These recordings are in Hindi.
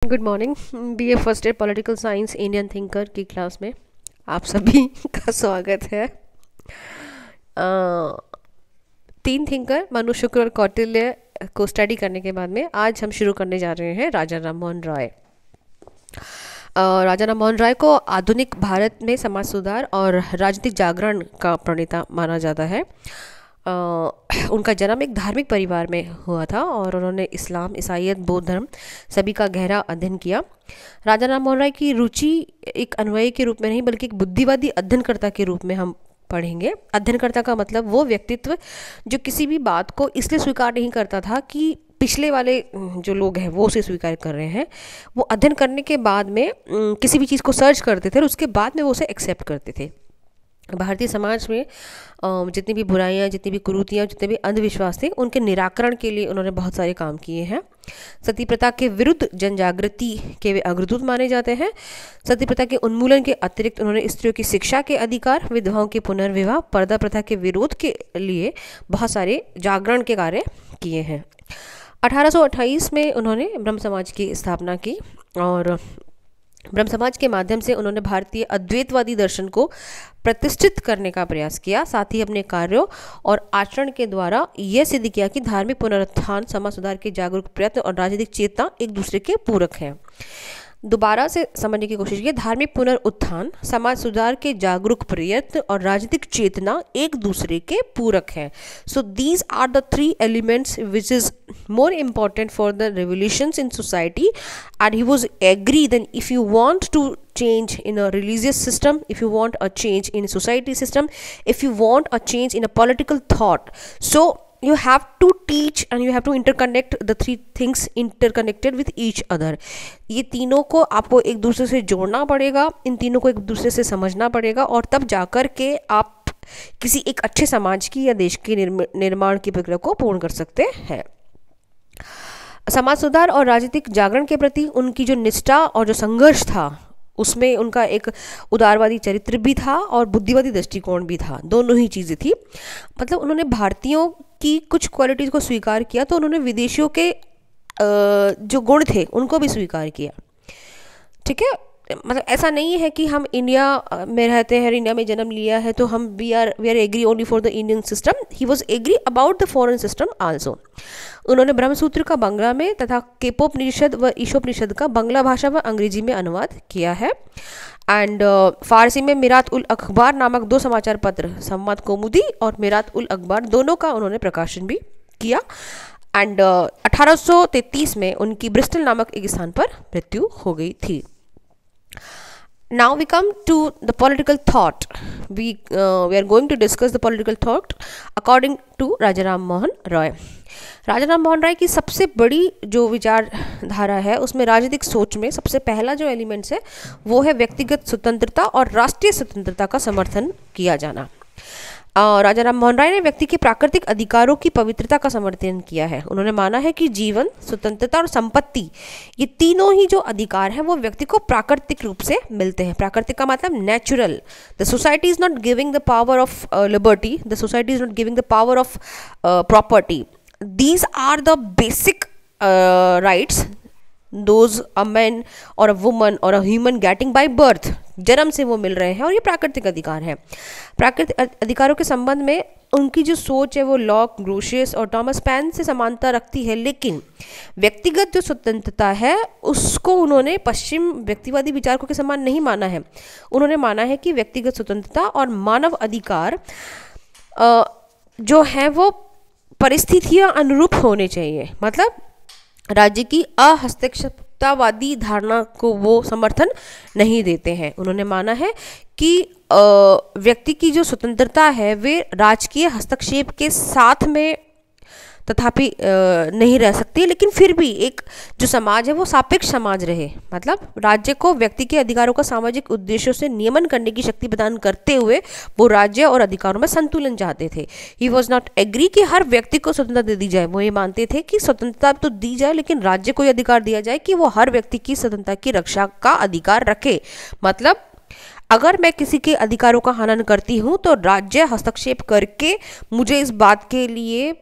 Good morning. BA first year political science Indian thinker की क्लास में आप सभी का स्वागत है। तीन थिंकर मनु, शुक्र और कौटिल्य को स्टडी करने के बाद में आज हम शुरू करने जा रहे हैं राजा राम मोहन राय। राजा राम मोहन राय को आधुनिक भारत में समाज सुधार और राजनीतिक जागरण का प्रणेता माना जाता है। उनका जन्म एक धार्मिक परिवार में हुआ था और उन्होंने इस्लाम, ईसाईयत, बौद्ध धर्म सभी का गहरा अध्ययन किया। राजा राम मोहन राय की रुचि एक अन्वयी के रूप में नहीं बल्कि एक बुद्धिवादी अध्ययनकर्ता के रूप में हम पढ़ेंगे। अध्ययनकर्ता का मतलब वो व्यक्तित्व जो किसी भी बात को इसलिए स्वीकार नहीं करता था कि पिछले वाले जो लोग हैं वो उसे स्वीकार कर रहे हैं। वो अध्ययन करने के बाद में किसी भी चीज़ को सर्च करते थे और उसके बाद में वो उसे एक्सेप्ट करते थे। भारतीय समाज में जितनी भी बुराइयां, जितनी भी कुरीतियाँ, जितने भी अंधविश्वास थे, उनके निराकरण के लिए उन्होंने बहुत सारे काम किए हैं। सती प्रथा के विरुद्ध जन जागृति के वे अग्रदूत माने जाते हैं। सती प्रथा के उन्मूलन के अतिरिक्त उन्होंने स्त्रियों की शिक्षा के अधिकार, विधवाओं के पुनर्विवाह, पर्दा प्रथा के विरोध के लिए बहुत सारे जागरण के कार्य किए हैं। 1828 में उन्होंने ब्रह्म समाज की स्थापना की और ब्रह्म समाज के माध्यम से उन्होंने भारतीय अद्वैतवादी दर्शन को प्रतिष्ठित करने का प्रयास किया। साथ ही अपने कार्यों और आचरण के द्वारा यह सिद्ध किया कि धार्मिक पुनरुत्थान, समाज सुधार के जागरूक प्रयत्न और राजनीतिक चेतना एक दूसरे के पूरक हैं। दोबारा से समझने की कोशिश की। धार्मिक पुनरुत्थान, समाज सुधार के जागरूक प्रयत्न और राजनीतिक चेतना एक दूसरे के पूरक हैं। So these are the three elements which is more important for the revolutions in society, and he was agree that if you want to change in a religious system, if you want a change in a society system, if you want a change in a political thought, so you have to teach and you have to interconnect the three things interconnected with each other. ये तीनों को आपको एक दूसरे से जोड़ना पड़ेगा, इन तीनों को एक दूसरे से समझना पड़ेगा और तब जाकर के आप किसी एक अच्छे समाज की या देश के निर्माण की प्रक्रिया को पूर्ण कर सकते हैं। समाज सुधार और राजनीतिक जागरण के प्रति उनकी जो निष्ठा और जो संघर्ष था, उसमें उनका एक उदारवादी चरित्र भी था और बुद्धिवादी दृष्टिकोण भी था। दोनों ही चीज़ें थी। मतलब उन्होंने भारतीयों की कुछ क्वालिटीज़ को स्वीकार किया तो उन्होंने विदेशियों के जो गुण थे उनको भी स्वीकार किया। ठीक है, मतलब ऐसा नहीं है कि हम इंडिया में रहते हैं, इंडिया में जन्म लिया है तो हम we are agree only for the Indian system. He was agree about the foreign system also. उन्होंने ब्रह्मसूत्र का बांग्ला में तथा केपोपनिषद व ईशोपनिषद का बांग्ला भाषा व अंग्रेजी में अनुवाद किया है। एंड फारसी में मिरात उल अखबार नामक 2 समाचार पत्र, संवाद कौमुदी और मिरात उल अखबार, दोनों का उन्होंने प्रकाशन भी किया। एंड 1833 में उनकी ब्रिस्टल नामक एक स्थान पर मृत्यु हो गई थी। Now we come to the political thought. We are going to discuss the political thought according to Raja Ram Mohan Roy. राजा राम मोहन राय की सबसे बड़ी जो विचारधारा है उसमें राजनीतिक सोच में सबसे पहला जो एलिमेंट्स है वो है व्यक्तिगत स्वतंत्रता और राष्ट्रीय स्वतंत्रता का समर्थन किया जाना। राजा राम मोहन राय ने व्यक्ति के प्राकृतिक अधिकारों की पवित्रता का समर्थन किया है। उन्होंने माना है कि जीवन, स्वतंत्रता और संपत्ति, ये तीनों ही जो अधिकार हैं वो व्यक्ति को प्राकृतिक रूप से मिलते हैं। प्राकृतिक का मतलब natural. The society is not giving the power of liberty, the society is not giving the power of property. These are the basic rights those a man or a woman or a human getting by birth, जन्म से वो मिल रहे हैं और ये प्राकृतिक अधिकार है। प्राकृतिक अधिकारों के संबंध में उनकी जो सोच है वो लॉक, ग्रोशियस और थॉमस पैन से समानता रखती है, लेकिन व्यक्तिगत जो स्वतंत्रता है उसको उन्होंने पश्चिम व्यक्तिवादी विचारकों के समान नहीं माना है। उन्होंने माना है कि व्यक्तिगत स्वतंत्रता और मानव अधिकार जो है वो परिस्थितियां अनुरूप होने चाहिए। मतलब राज्य की अहस्तक्षेपतावादी धारणा को वो समर्थन नहीं देते हैं। उन्होंने माना है कि व्यक्ति की जो स्वतंत्रता है वे राजकीय हस्तक्षेप के साथ में तथापि नहीं रह सकती, लेकिन फिर भी एक जो समाज है वो सापेक्ष समाज रहे। मतलब राज्य को व्यक्ति के अधिकारों का सामाजिक उद्देश्यों से नियमन करने की शक्ति प्रदान करते हुए वो राज्य और अधिकारों में संतुलन चाहते थे। ही वॉज नॉट एग्री कि हर व्यक्ति को स्वतंत्रता दे दी जाए। वो ये मानते थे कि स्वतंत्रता तो दी जाए लेकिन राज्य को यह अधिकार दिया जाए कि वो हर व्यक्ति की स्वतंत्रता की रक्षा का अधिकार रखे। मतलब अगर मैं किसी के अधिकारों का हनन करती हूँ तो राज्य हस्तक्षेप करके मुझे इस बात के लिए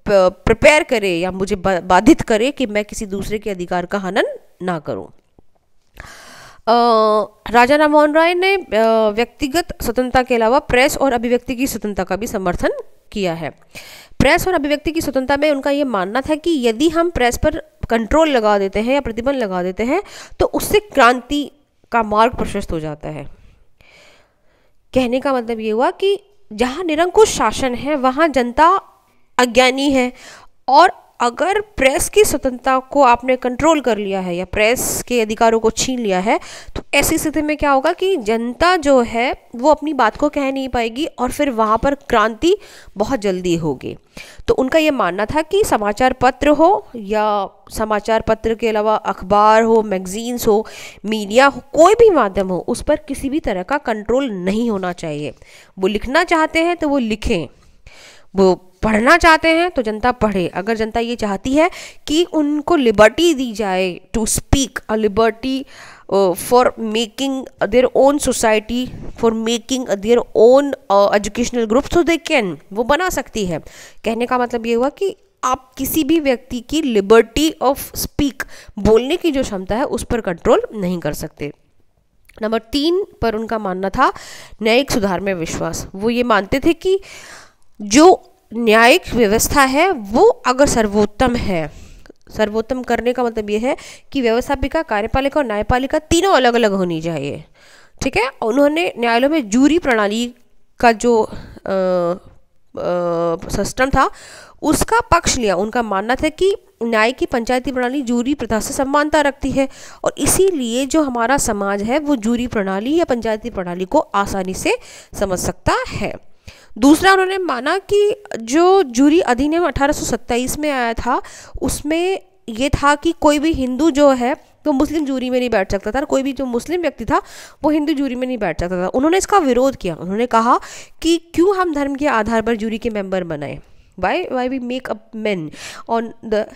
प्रिपेयर करे या मुझे बाधित करे कि मैं किसी दूसरे के अधिकार का हनन ना करूं। राजा राममोहन राय ने व्यक्तिगत स्वतंत्रता के अलावा प्रेस और अभिव्यक्ति की स्वतंत्रता का भी समर्थन किया है। प्रेस और अभिव्यक्ति की स्वतंत्रता में उनका ये मानना था कि यदि हम प्रेस पर कंट्रोल लगा देते हैं या प्रतिबंध लगा देते हैं तो उससे क्रांति का मार्ग प्रशस्त हो जाता है। कहने का मतलब ये हुआ कि जहाँ निरंकुश शासन है वहाँ जनता अज्ञानी है, और अगर प्रेस की स्वतंत्रता को आपने कंट्रोल कर लिया है या प्रेस के अधिकारों को छीन लिया है तो ऐसी स्थिति में क्या होगा कि जनता जो है वो अपनी बात को कह नहीं पाएगी और फिर वहाँ पर क्रांति बहुत जल्दी होगी। तो उनका ये मानना था कि समाचार पत्र हो या समाचार पत्र के अलावा अखबार हो, मैगजीन्स हो, मीडिया हो, कोई भी माध्यम हो, उस पर किसी भी तरह का कंट्रोल नहीं होना चाहिए। वो लिखना चाहते हैं तो वो लिखें, वो पढ़ना चाहते हैं तो जनता पढ़े। अगर जनता ये चाहती है कि उनको लिबर्टी दी जाए to speak, a liberty for making their own society, for making their own educational group, so they can, वो बना सकती है। कहने का मतलब ये हुआ कि आप किसी भी व्यक्ति की लिबर्टी ऑफ स्पीक, बोलने की जो क्षमता है उस पर कंट्रोल नहीं कर सकते। नंबर 3 पर उनका मानना था न्यायिक सुधार में विश्वास। वो ये मानते थे कि जो न्यायिक व्यवस्था है वो अगर सर्वोत्तम है, सर्वोत्तम करने का मतलब ये है कि व्यवस्थापिका, कार्यपालिका और न्यायपालिका तीनों अलग अलग होनी चाहिए। ठीक है। उन्होंने न्यायालयों में जूरी प्रणाली का जो सिस्टम था उसका पक्ष लिया। उनका मानना था कि न्याय की पंचायती प्रणाली जूरी प्रथा से समानता रखती है और इसीलिए जो हमारा समाज है वो जूरी प्रणाली या पंचायती प्रणाली को आसानी से समझ सकता है। दूसरा, उन्होंने माना कि जो जूरी अधिनियम 1827 में आया था उसमें ये था कि कोई भी हिंदू जो है तो मुस्लिम जूरी में नहीं बैठ सकता था, और कोई भी जो मुस्लिम व्यक्ति था वो हिंदू जूरी में नहीं बैठ सकता था। उन्होंने इसका विरोध किया। उन्होंने कहा कि क्यों हम धर्म के आधार पर जूरी के मेंबर बनाएं, why we make up men on the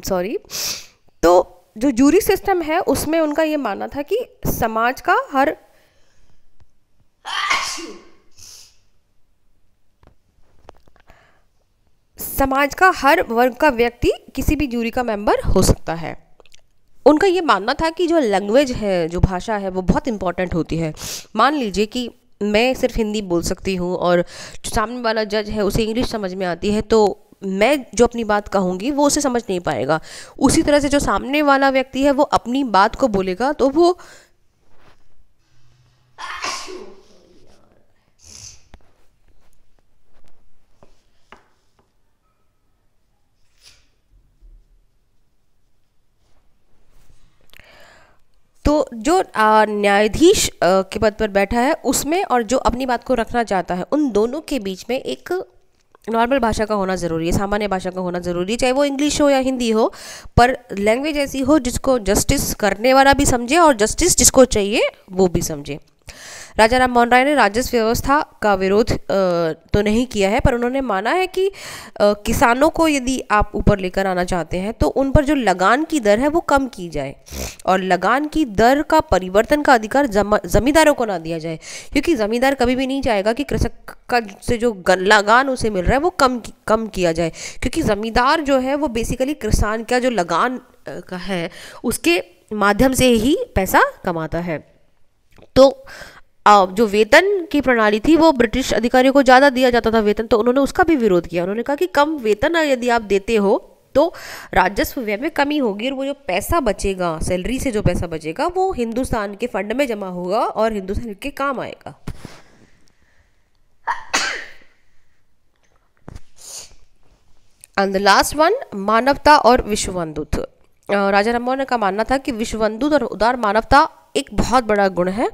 sorry. तो जो जूरी सिस्टम है उसमें उनका ये मानना था कि समाज का हर वर्ग का व्यक्ति किसी भी जूरी का मेंबर हो सकता है। उनका ये मानना था कि जो लैंग्वेज है, जो भाषा है, वो बहुत इंपॉर्टेंट होती है। मान लीजिए कि मैं सिर्फ हिंदी बोल सकती हूँ और जो सामने वाला जज है उसे इंग्लिश समझ में आती है, तो मैं जो अपनी बात कहूँगी वो उसे समझ नहीं पाएगा। उसी तरह से जो सामने वाला व्यक्ति है वो अपनी बात को बोलेगा तो वो जो न्यायाधीश के पद पर बैठा है उसमें और जो अपनी बात को रखना चाहता है उन दोनों के बीच में एक नॉर्मल भाषा का होना ज़रूरी है, सामान्य भाषा का होना ज़रूरी है, चाहे वो इंग्लिश हो या हिंदी हो, पर लैंग्वेज ऐसी हो जिसको जस्टिस करने वाला भी समझे और जस्टिस जिसको चाहिए वो भी समझे। राजा राममोहन राय ने राजस्व व्यवस्था का विरोध तो नहीं किया है, पर उन्होंने माना है कि किसानों को यदि आप ऊपर लेकर आना चाहते हैं तो उन पर जो लगान की दर है वो कम की जाए और लगान की दर का परिवर्तन का अधिकार ज़मींदारों को ना दिया जाए, क्योंकि ज़मींदार कभी भी नहीं चाहेगा कि कृषक का से जो लगान उसे मिल रहा है वो कम किया जाए, क्योंकि ज़मींदार जो है वो बेसिकली किसान का जो लगान का है उसके माध्यम से ही पैसा कमाता है। तो जो वेतन की प्रणाली थी वो ब्रिटिश अधिकारियों को ज़्यादा दिया जाता था वेतन, तो उन्होंने उसका भी विरोध किया। उन्होंने कहा कि कम वेतन यदि आप देते हो तो राजस्व व्यय में कमी होगी और वो जो पैसा बचेगा, सैलरी से जो पैसा बचेगा वो हिंदुस्तान के फंड में जमा होगा और हिंदुस्तान के काम आएगा। एंड द लास्ट वन, मानवता और विश्व बंधुत्व। राजा राममोहन का मानना था कि विश्व बंधुत्व और उदार मानवता एक बहुत बड़ा गुण है।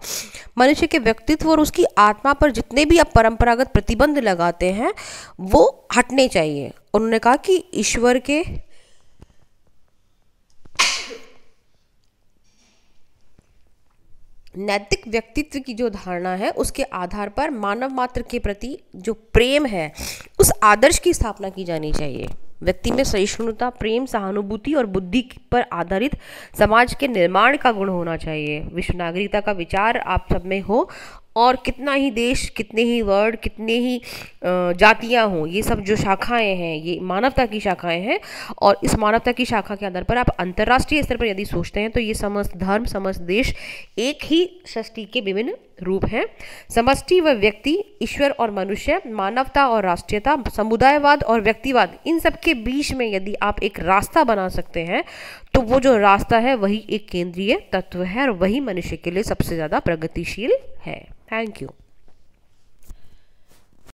मनुष्य के व्यक्तित्व और उसकी आत्मा पर जितने भी आप परंपरागत प्रतिबंध लगाते हैं वो हटने चाहिए। उन्होंने कहा कि ईश्वर के नैतिक व्यक्तित्व की जो धारणा है उसके आधार पर मानव मात्र के प्रति जो प्रेम है उस आदर्श की स्थापना की जानी चाहिए। व्यक्ति में सहिष्णुता, प्रेम, सहानुभूति और बुद्धि पर आधारित समाज के निर्माण का गुण होना चाहिए। विश्व नागरिकता का विचार आप सब में हो, और कितना ही देश, कितने ही वर्ड, कितने ही जातियां हों, ये सब जो शाखाएं हैं ये मानवता की शाखाएं हैं। और इस मानवता की शाखा के आधार पर आप अंतर्राष्ट्रीय स्तर पर यदि सोचते हैं तो ये समस्त धर्म, समस्त देश एक ही सृष्टि के विभिन्न रूप हैं। समष्टि व व्यक्ति, ईश्वर और मनुष्य, मानवता और राष्ट्रीयता, समुदायवाद और व्यक्तिवाद, इन सब के बीच में यदि आप एक रास्ता बना सकते हैं तो वो जो रास्ता है वही एक केंद्रीय तत्व है और वही मनुष्य के लिए सबसे ज़्यादा प्रगतिशील है। Thank you.